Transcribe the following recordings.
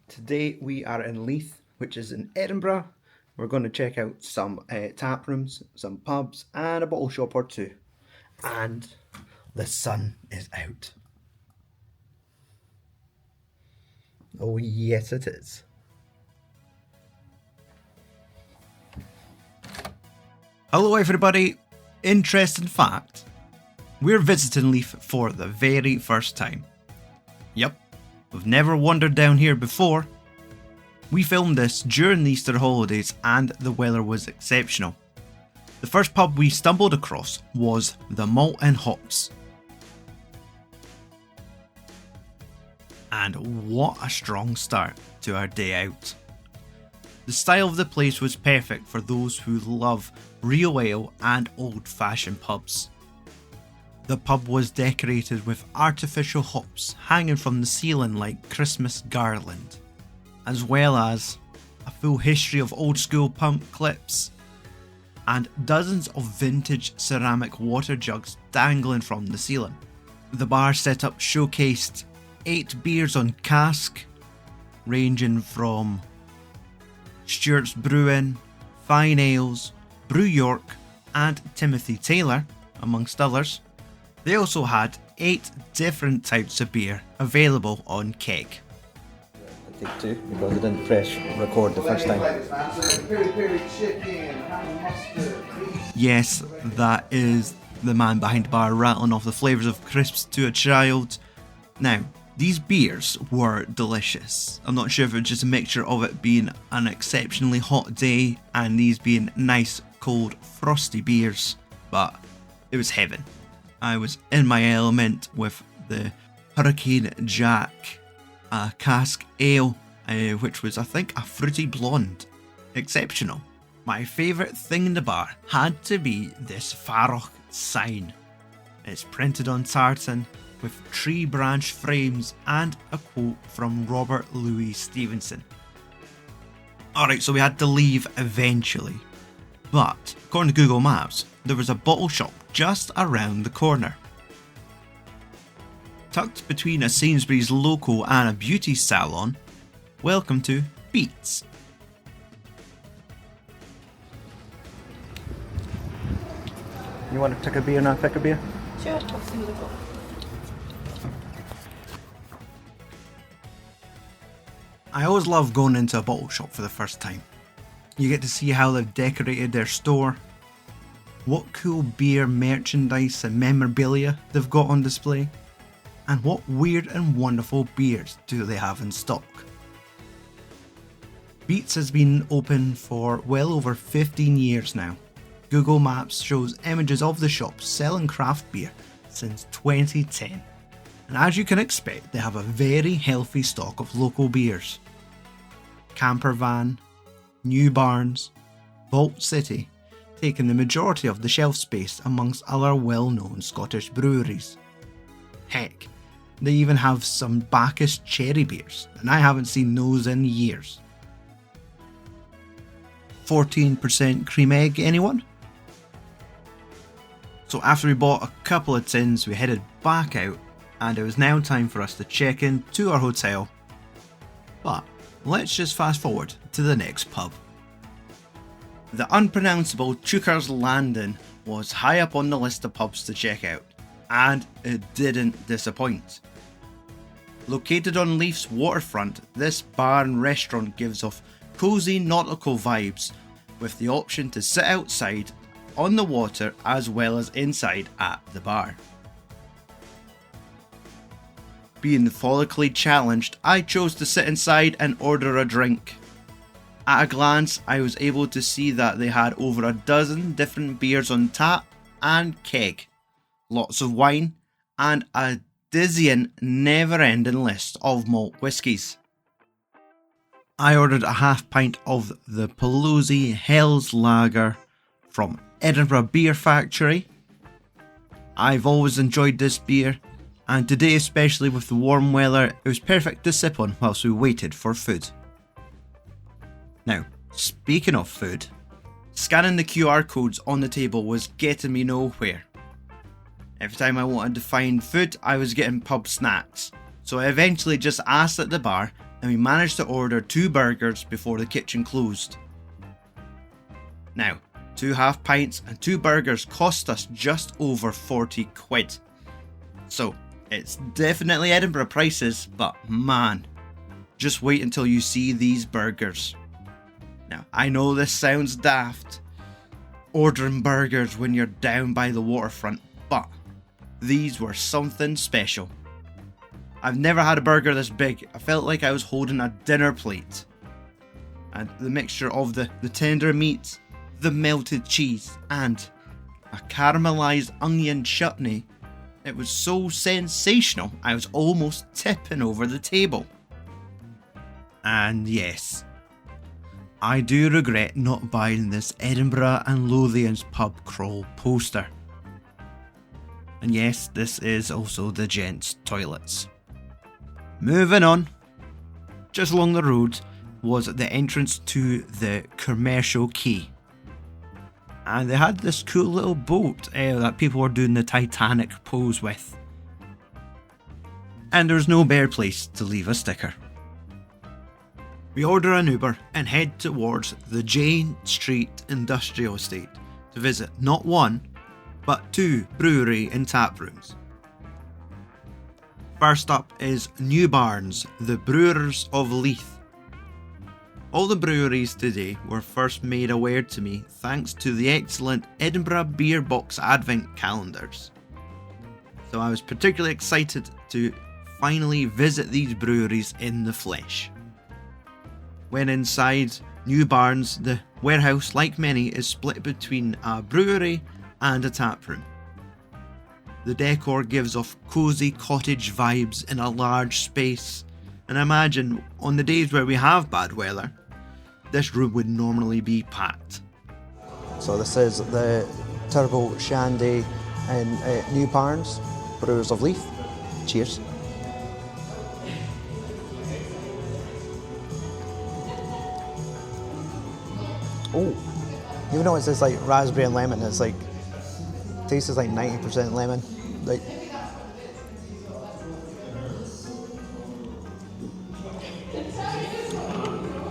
Today we are in Leith, which is in Edinburgh. We're going to check out some tap rooms, some pubs, and a bottle shop or two. And the sun is out. Oh yes it is. Hello everybody. Interesting fact. We're visiting Leith for the very first time. Yep, we've never wandered down here before. We filmed this during the Easter holidays and the weather was exceptional. The first pub we stumbled across was the Malt Hops. And what a strong start to our day out. The style of the place was perfect for those who love real ale and old-fashioned pubs. The pub was decorated with artificial hops hanging from the ceiling like Christmas garland, as well as a full history of old school pump clips and dozens of vintage ceramic water jugs dangling from the ceiling. The bar setup showcased 8 beers on cask, ranging from Stewart's Brewing, Fine Ales, Brew York and Timothy Taylor, amongst others. They also had 8 different types of beer available on keg. I take 2 because I didn't press record the first time. Yes, that is the man behind the bar rattling off the flavours of crisps to a child. Now, these beers were delicious. I'm not sure if it was just a mixture of it being an exceptionally hot day and these being nice, cold, frosty beers, but it was heaven. I was in my element with the Hurricane Jack, a cask ale, which was I think a fruity blonde. Exceptional. My favourite thing in the bar had to be this Farroch sign. It's printed on tartan with tree branch frames and a quote from Robert Louis Stevenson. Alright, so we had to leave eventually. But, according to Google Maps, there was a bottle shop just around the corner. Tucked between a Sainsbury's local and a beauty salon, welcome to Beets. You want to take a beer and I'll pick a beer? Sure, I'll see what I've got. I always love going into a bottle shop for the first time. You get to see how they've decorated their store, what cool beer merchandise and memorabilia they've got on display, and what weird and wonderful beers do they have in stock. Beets has been open for well over 15 years now. Google Maps shows images of the shop selling craft beer since 2010. And as you can expect, they have a very healthy stock of local beers. Campervan, Newbarns, Vault City, taking the majority of the shelf space amongst other well-known Scottish breweries. Heck, they even have some Bacchus cherry beers, and I haven't seen those in years. 14% cream egg, anyone? So after we bought a couple of tins, we headed back out, and it was now time for us to check in to our hotel. But let's just fast forward to the next pub. The unpronounceable Teuchters Landing was high up on the list of pubs to check out, and it didn't disappoint. Located on Leith's waterfront, this bar and restaurant gives off cosy nautical vibes, with the option to sit outside on the water as well as inside at the bar. Being follically challenged, I chose to sit inside and order a drink. At a glance, I was able to see that they had over a dozen different beers on tap and keg, lots of wine, and a dizzying, never-ending list of malt whiskies. I ordered a half pint of the Pelosi Hell's Lager from Edinburgh Beer Factory. I've always enjoyed this beer, and today, especially with the warm weather, it was perfect to sip on whilst we waited for food. Now, speaking of food, scanning the QR codes on the table was getting me nowhere. Every time I wanted to find food, I was getting pub snacks, so I eventually just asked at the bar and we managed to order 2 burgers before the kitchen closed. Now, 2 half pints and 2 burgers cost us just over 40 quid. So, it's definitely Edinburgh prices, but man, just wait until you see these burgers. Now, I know this sounds daft, ordering burgers when you're down by the waterfront, but these were something special. I've never had a burger this big. I felt like I was holding a dinner plate. And the mixture of the tender meat, the melted cheese, and a caramelised onion chutney, it was so sensational I was almost tipping over the table. And yes, I do regret not buying this Edinburgh and Lothian's pub crawl poster. And yes, this is also the gents' toilets. Moving on, just along the road was the entrance to the commercial quay. And they had this cool little boat that people were doing the Titanic pose with. And there's no better place to leave a sticker. We order an Uber and head towards the Jane Street Industrial Estate to visit not 1, but 2 brewery and taprooms. First up is Newbarns, the Brewers of Leith. All the breweries today were first made aware to me thanks to the excellent Edinburgh Beer Box Advent calendars. So I was particularly excited to finally visit these breweries in the flesh. When inside Newbarns, the warehouse, like many, is split between a brewery and a taproom. The decor gives off cosy cottage vibes in a large space, and imagine on the days where we have bad weather, this room would normally be packed. So this is the Turbo Shandy in Newbarns, Brewers of Leith. Cheers. Oh, even though it says like raspberry and lemon, it's like, tastes like 90% lemon. Like,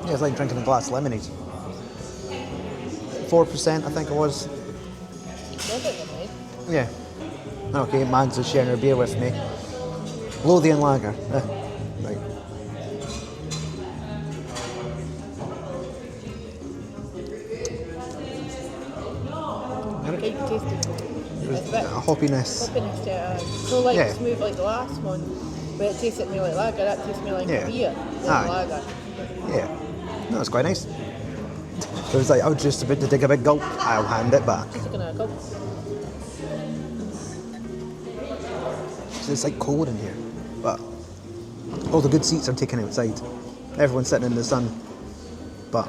yeah, it's like drinking a glass of lemonade. 4%, I think it was. Yeah. Okay, Mags is sharing her beer with me. Lothian lager. Right. It's a bit hoppiness. hoppiness, yeah. So like smooth like the last one, but it tastes me like lager. That tastes me like beer, not lager. Yeah, no, it's quite nice. It was like I was just about to take a big gulp. I'll hand it back. Just taking a gulp. So it's like cold in here, but all the good seats are taken outside. Everyone's sitting in the sun, but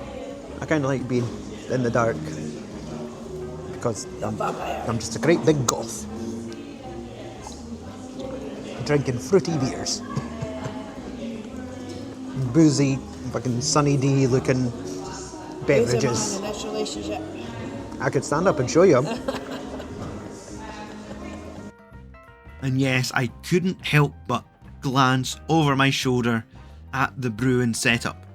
I kind of like being in the dark because I'm just a great big goth. Drinking fruity beers. Boozy, fucking Sunny D looking beverages. In this relationship. I could stand up and show you. And yes, I couldn't help but glance over my shoulder at the brewing setup.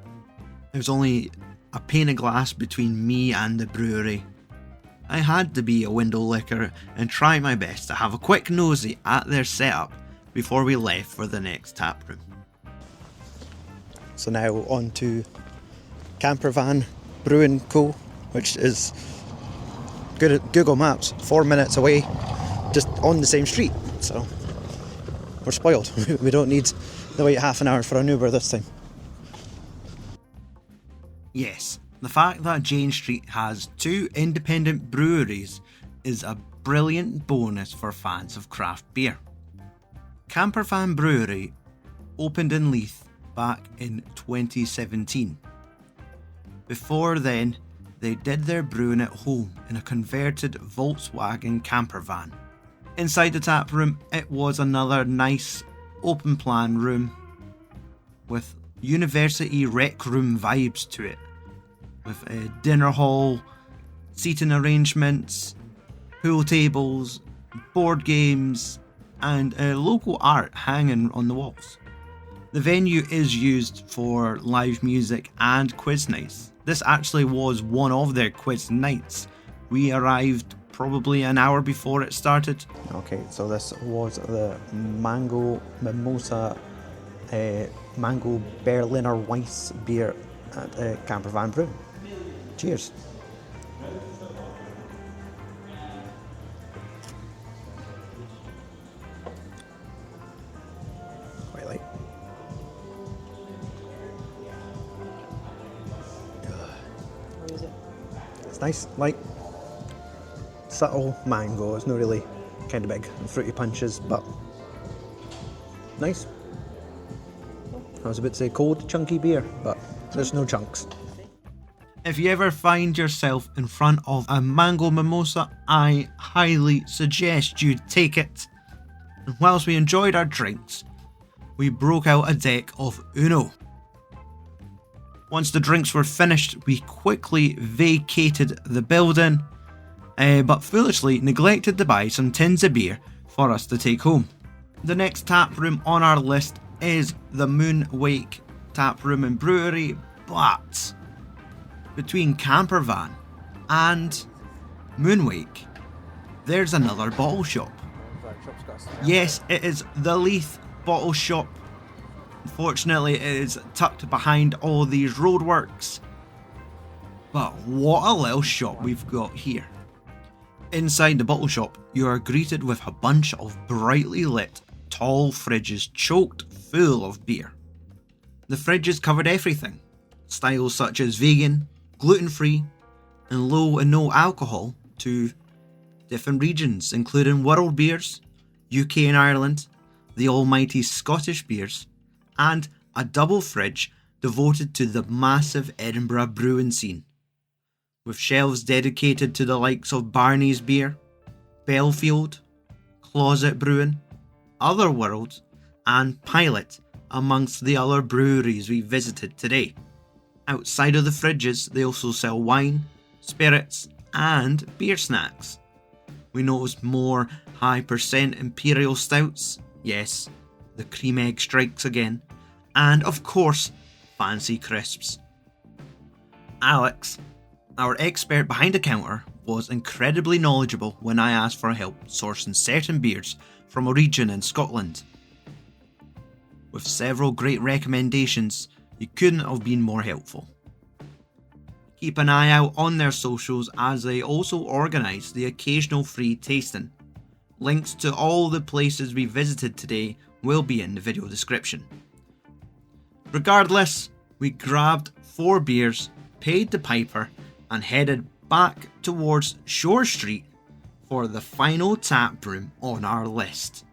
There was only a pane of glass between me and the brewery. I had to be a window licker and try my best to have a quick nosy at their setup before we left for the next taproom. So now on to Campervan Brewing Co, which is good at Google Maps, 4 minutes away, just on the same street. So we're spoiled. We don't need to wait half an hour for an Uber this time. Yes, the fact that Jane Street has 2 independent breweries is a brilliant bonus for fans of craft beer. Campervan Brewery opened in Leith back in 2017. Before then, they did their brewing at home in a converted Volkswagen campervan. Inside the tap room, it was another nice open plan room with university rec room vibes to it, with a dinner hall, seating arrangements, pool tables, board games, and local art hanging on the walls. The venue is used for live music and quiz nights. This actually was one of their quiz nights. We arrived probably an hour before it started. Okay, so this was the Mango Mimosa Mango Berliner Weiss beer at Campervan Brew. Cheers. Quite light. How is it? It's nice, light, subtle mango. It's not really kind of big and fruity punches, but nice. I was about to say cold, chunky beer, but there's no chunks. If you ever find yourself in front of a mango mimosa, I highly suggest you take it. And whilst we enjoyed our drinks, we broke out a deck of Uno. Once the drinks were finished, we quickly vacated the building, but foolishly neglected to buy some tins of beer for us to take home. The next tap room on our list is the Moonwake Tap Room and Brewery, but between Campervan and Moonwake, there's another bottle shop. Yes, it is the Leith bottle shop. Unfortunately, it is tucked behind all these roadworks. But what a little shop we've got here. Inside the bottle shop, you are greeted with a bunch of brightly lit, tall fridges choked full of beer. The fridges covered everything. Styles such as vegan, gluten-free, and low and no alcohol to different regions, including world beers, UK and Ireland, the almighty Scottish beers, and a double fridge devoted to the massive Edinburgh brewing scene, with shelves dedicated to the likes of Barney's Beer, Belfield, Closet Brewing, Otherworld, and Pilot, amongst the other breweries we visited today. Outside of the fridges, they also sell wine, spirits, and beer snacks. We noticed more high percent imperial stouts, yes, the cream egg strikes again, and of course, fancy crisps. Alex, our expert behind the counter, was incredibly knowledgeable when I asked for help sourcing certain beers from a region in Scotland. With several great recommendations, you couldn't have been more helpful. Keep an eye out on their socials as they also organise the occasional free tasting. Links to all the places we visited today will be in the video description. Regardless, we grabbed 4 beers, paid the piper, and headed back towards Shore Street for the final tap room on our list.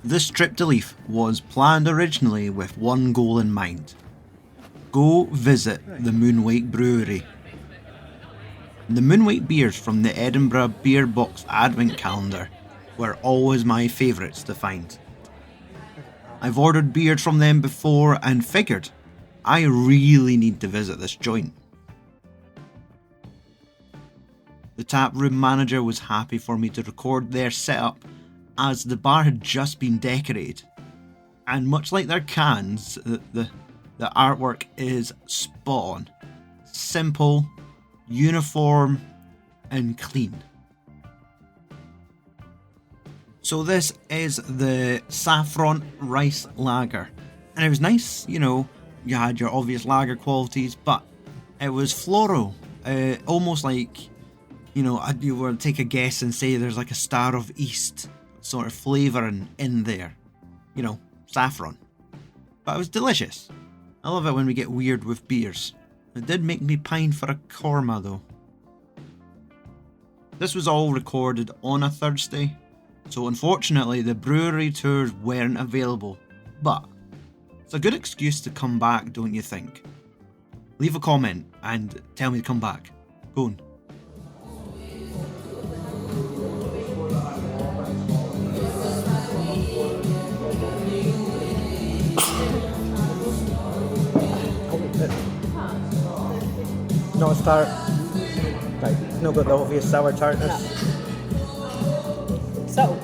This trip to Leith was planned originally with one goal in mind: go visit the Moonwake Brewery. The Moonwake beers from the Edinburgh Beer Box Advent Calendar were always my favourites to find. I've ordered beers from them before and figured I really need to visit this joint. The tap room manager was happy for me to record their setup, as the bar had just been decorated, and much like their cans, the artwork is spot on. Simple, uniform, and clean. So this is the Saffron Rice Lager, and it was nice, you know, you had your obvious lager qualities, but it was floral, almost like, you know, you were to take a guess and say there's like a Star of East sort of flavour in there, you know, saffron. But it was delicious. I love it when we get weird with beers. It did make me pine for a korma though. This was all recorded on a Thursday, so unfortunately the brewery tours weren't available, but it's a good excuse to come back, don't you think? Leave a comment and tell me to come back. Go on. Not a tart. Right, it's not got the obvious sour tartness. Subtle.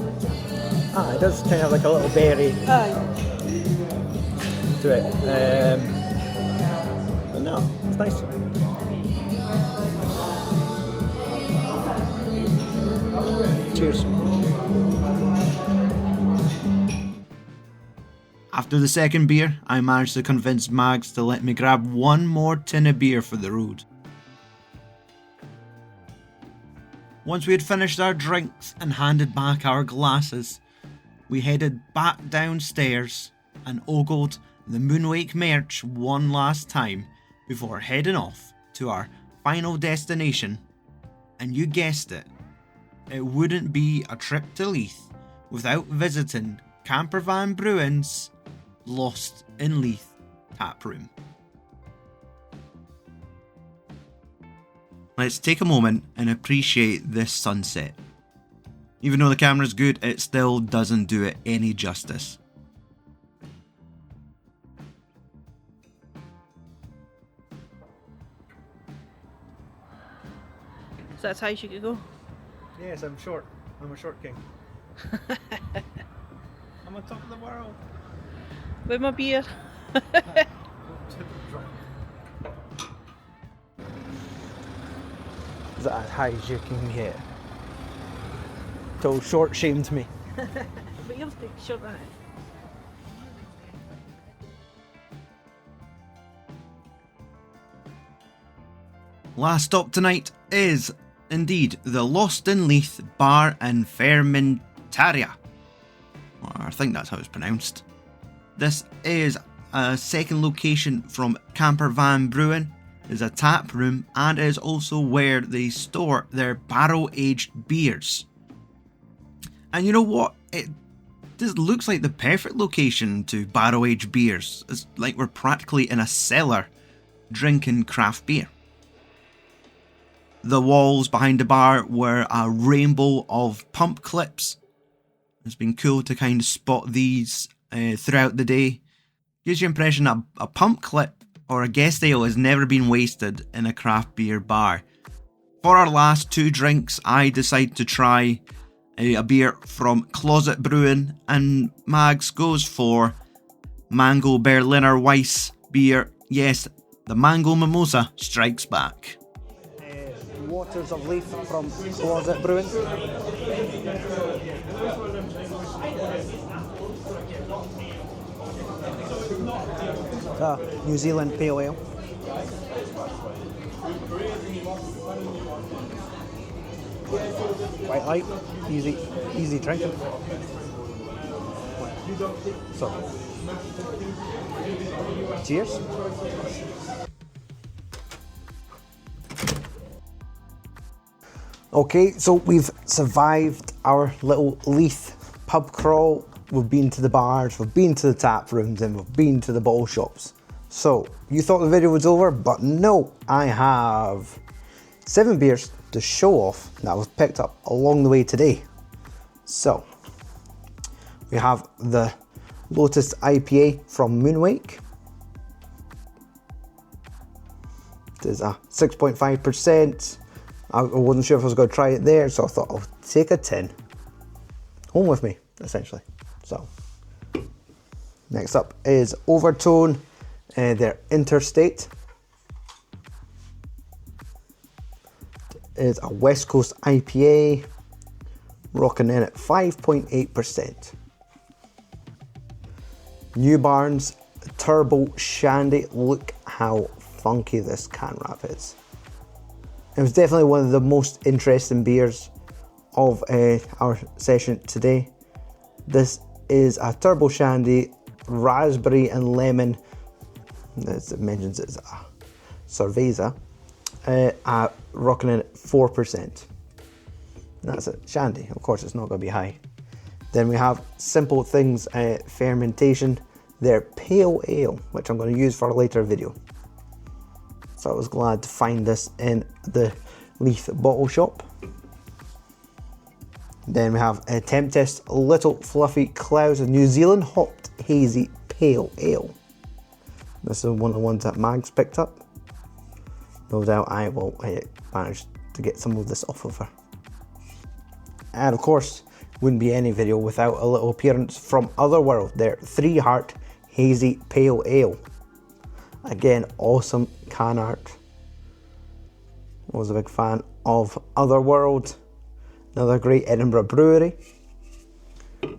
Ah, it does kind of have like a little berry Aye. to it. But no, it's nice. Cheers. After the second beer, I managed to convince Mags to let me grab one more tin of beer for the road. Once we had finished our drinks and handed back our glasses, we headed back downstairs and ogled the Moonwake merch one last time before heading off to our final destination. And you guessed it, it wouldn't be a trip to Leith without visiting Campervan Brewing's Lost in Leith taproom. Let's take a moment and appreciate this sunset. Even though the camera's good, it still doesn't do it any justice. So that's how you could go. Yes, I'm short. I'm a short king. I'm on top of the world. With my beer. Is that as high as you can get? Till short shamed me. But you'll take short on it. Last stop tonight is indeed the Lost in Leith Bar and Fermentaria. Well, I think that's how it's pronounced. This is a second location from Campervan Brewing. It's a tap room and is also where they store their barrel-aged beers. And you know what? This looks like the perfect location to barrel-aged beers. It's like we're practically in a cellar drinking craft beer. The walls behind the bar were a rainbow of pump clips. It's been cool to kind of spot these throughout the day. Gives you the impression that a pump clip or a guest ale has never been wasted in a craft beer bar. For our last two drinks, I decided to try a beer from Closet Brewing, and Mags goes for Mango Berliner Weiss beer. Yes, the Mango Mimosa strikes back. Waters of Leith from Closet Brewing. New Zealand Pale Ale. Quite light, easy drinking. So, cheers. Okay, so we've survived our little Leith pub crawl. We've been to the bars, we've been to the tap rooms, and we've been to the bottle shops. So, you thought the video was over, but no, I have 7 beers to show off that I've picked up along the way today. So, we have the Lotus IPA from Moonwake. It is a 6.5%. I wasn't sure if I was going to try it there, so I thought I'll take a tin home with me, essentially. So, next up is Overtone, their Interstate. It is a West Coast IPA, rocking in at 5.8%. Newbarns Turbo Shandy. Look how funky this can wrap is. It was definitely one of the most interesting beers of our session today. This is a Turbo Shandy, raspberry and lemon, as it mentions it's a cerveza, rocking in at 4%. That's it, Shandy, of course it's not going to be high. Then we have Simple Things Fermentation, their Pale Ale, which I'm going to use for a later video. So I was glad to find this in the Leith bottle shop. Then we have Teuchters Little Fluffy Clouds of New Zealand Hopped Hazy Pale Ale. This is one of the ones that Mags picked up. No doubt I will manage to get some of this off of her. And of course, wouldn't be any video without a little appearance from Otherworld, their 3 Heart Hazy Pale Ale. Again, awesome can art. I was a big fan of Otherworld. Another great Edinburgh brewery.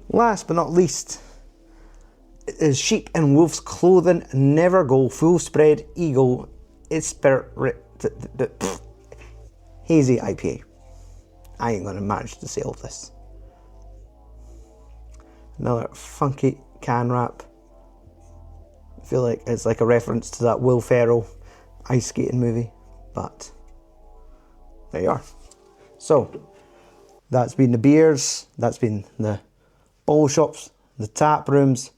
Last but not least is Sheep in Wolf's Clothing Never Go Full Spread Eagle Hazy IPA. I ain't gonna manage to say all this. Another funky can wrap. I feel like it's like a reference to that Will Ferrell ice skating movie, but there you are. So that's been the beers, that's been the bowl shops, the tap rooms,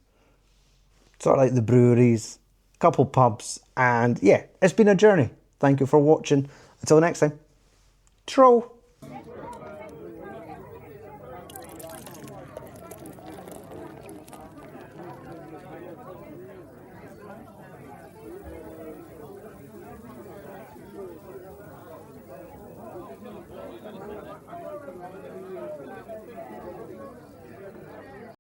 sort of like the breweries, a couple pubs, and yeah, it's been a journey. Thank you for watching. Until next time, tro.